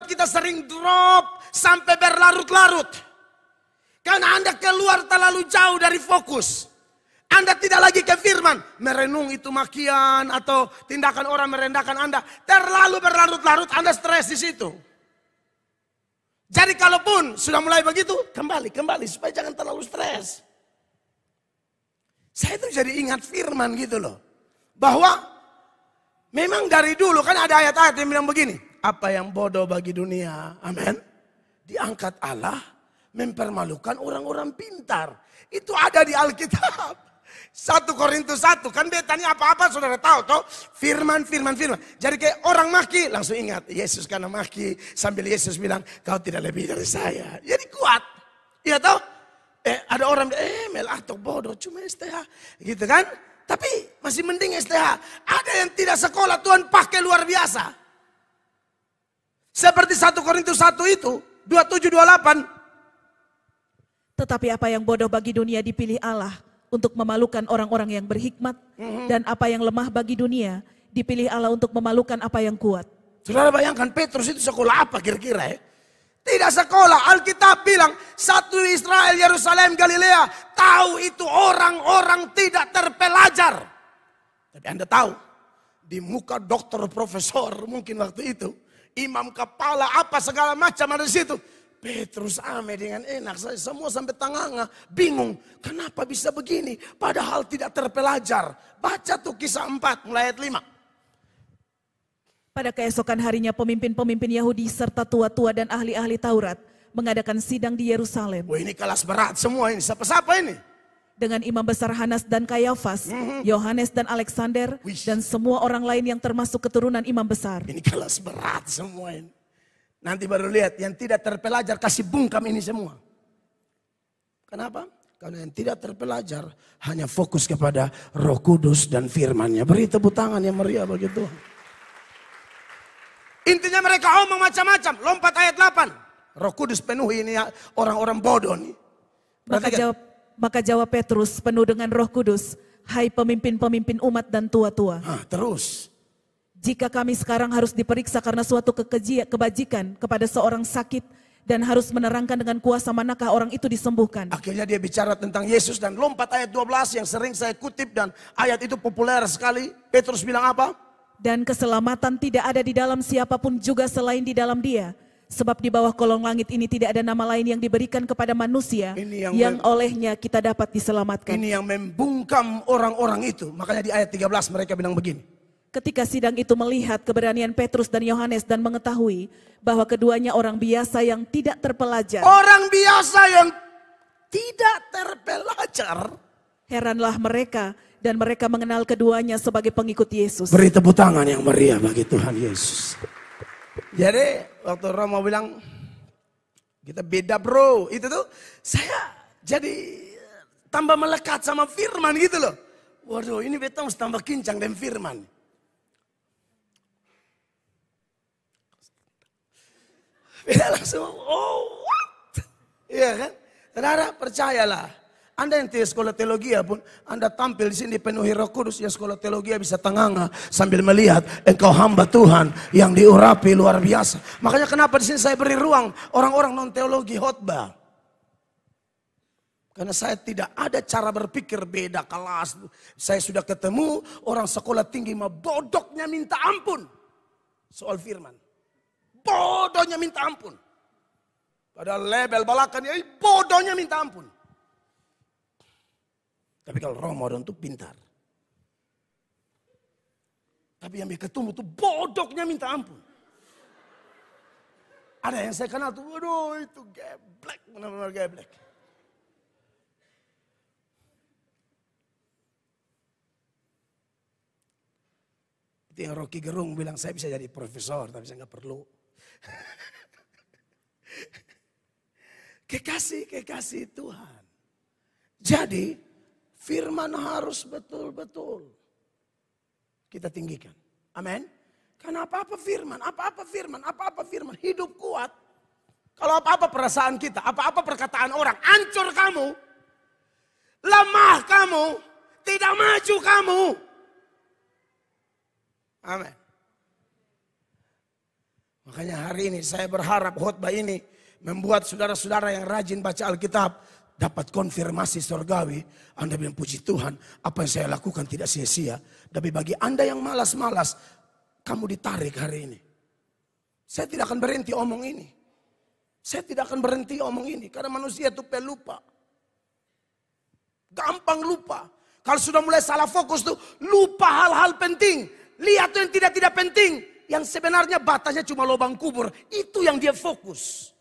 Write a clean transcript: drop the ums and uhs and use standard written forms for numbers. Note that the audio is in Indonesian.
membuat kita sering drop sampai berlarut-larut. Karena Anda keluar terlalu jauh dari fokus. Anda tidak lagi ke firman. Merenung itu makian atau tindakan orang merendahkan Anda. Terlalu berlarut-larut, Anda stres di situ. Jadi kalaupun sudah mulai begitu, kembali supaya jangan terlalu stres. Saya tuh jadi ingat firman gitu loh. Bahwa memang dari dulu kan ada ayat-ayat yang bilang begini. Apa yang bodoh bagi dunia, amin. Diangkat Allah, mempermalukan orang-orang pintar. Itu ada di Alkitab. 1 Korintus 1, kan betanya apa-apa saudara tahu toh. Firman. Jadi kayak orang maki, langsung ingat. Yesus karena maki, sambil Yesus bilang, kau tidak lebih dari saya. Jadi kuat. Iya toh? Ada orang, melato bodoh, cuma STH. Gitu kan? Tapi masih mending STH. Ada yang tidak sekolah, Tuhan pakai luar biasa. Seperti 1 Korintus 1 itu, 27-28. Tetapi apa yang bodoh bagi dunia dipilih Allah untuk memalukan orang-orang yang berhikmat. Dan apa yang lemah bagi dunia dipilih Allah untuk memalukan apa yang kuat. Saudara bayangkan Petrus itu sekolah apa kira-kira ya? Tidak sekolah. Alkitab bilang satu Israel, Yerusalem, Galilea. Tahu itu orang-orang tidak terpelajar. Tapi Anda tahu, di muka dokter, profesor mungkin waktu itu. Imam kepala apa segala macam ada di situ. Petrus ame dengan enak. Saya semua sampai tanganga. Bingung. Kenapa bisa begini? Padahal tidak terpelajar. Baca tuh kisah 4 mulai ayat 5. Pada keesokan harinya pemimpin-pemimpin Yahudi serta tua-tua dan ahli-ahli Taurat mengadakan sidang di Yerusalem. Wah ini kelas berat semua ini. Siapa-siapa ini? Dengan imam besar Hanas dan Kayafas, Yohanes dan Alexander, dan semua orang lain yang termasuk keturunan imam besar. Ini kelas berat semua ini. Nanti baru lihat yang tidak terpelajar kasih bungkam ini semua. Kenapa? Karena yang tidak terpelajar hanya fokus kepada Roh Kudus dan firman-Nya. Beri tepuk tangan yang meriah bagi Tuhan. Intinya mereka omong macam-macam. Lompat ayat 8. Roh Kudus penuhi ini orang-orang bodoh nih. Maka jawab Petrus penuh dengan Roh Kudus. Hai pemimpin-pemimpin umat dan tua-tua. Terus. Jika kami sekarang harus diperiksa karena suatu kebajikan kepada seorang sakit. Dan harus menerangkan dengan kuasa manakah orang itu disembuhkan. Akhirnya dia bicara tentang Yesus dan lompat ayat 12 yang sering saya kutip. Dan ayat itu populer sekali. Petrus bilang apa? Dan keselamatan tidak ada di dalam siapapun juga selain di dalam Dia. Sebab di bawah kolong langit ini tidak ada nama lain yang diberikan kepada manusia yang olehnya kita dapat diselamatkan. Ini yang membungkam orang-orang itu. Makanya di ayat 13 mereka bilang begini. Ketika sidang itu melihat keberanian Petrus dan Yohanes dan mengetahui bahwa keduanya orang biasa yang tidak terpelajar. Orang biasa yang tidak terpelajar. Heranlah mereka. Dan mereka mengenal keduanya sebagai pengikut Yesus. Beri tepuk tangan yang meriah bagi Tuhan Yesus. Jadi waktu Romo bilang kita beda bro. Itu tuh saya jadi tambah melekat sama firman gitu loh. Waduh ini beta harus tambah kincang dengan firman. Beda langsung oh what? Iya kan? Saudara percayalah. Anda yang tidak sekolah teologi pun, Anda tampil di sini penuhi Roh Kudus, yang sekolah teologi bisa tenganga sambil melihat engkau hamba Tuhan yang diurapi luar biasa. Makanya kenapa di sini saya beri ruang orang-orang non teologi khotbah. Karena saya tidak ada cara berpikir beda kelas. Saya sudah ketemu orang sekolah tinggi mah bodohnya minta ampun soal firman. Bodohnya minta ampun. Padahal label balakannya bodohnya minta ampun. Tapi kalau Ramadan tuh pintar. Tapi yang ketemu tuh bodohnya minta ampun. Ada yang saya kenal tuh, waduh itu geblek, benar-benar geblek. Itu yang Rocky Gerung bilang, saya bisa jadi profesor, tapi saya nggak perlu. Kekasih Tuhan. Jadi, firman harus betul-betul kita tinggikan. Amin. Karena apa-apa firman. Hidup kuat. Kalau apa-apa perasaan kita, apa-apa perkataan orang, hancur kamu. Lemah kamu. Tidak maju kamu. Amin. Makanya hari ini saya berharap khotbah ini membuat saudara-saudara yang rajin baca Alkitab dapat konfirmasi surgawi. Anda bilang, puji Tuhan, apa yang saya lakukan tidak sia-sia. Tapi bagi Anda yang malas-malas, kamu ditarik hari ini. Saya tidak akan berhenti omong ini. Saya tidak akan berhenti omong ini. Karena manusia itu pelupa. Gampang lupa. Kalau sudah mulai salah fokus tuh, lupa hal-hal penting. Lihat yang tidak penting. Yang sebenarnya batasnya cuma lubang kubur. Itu yang dia fokus.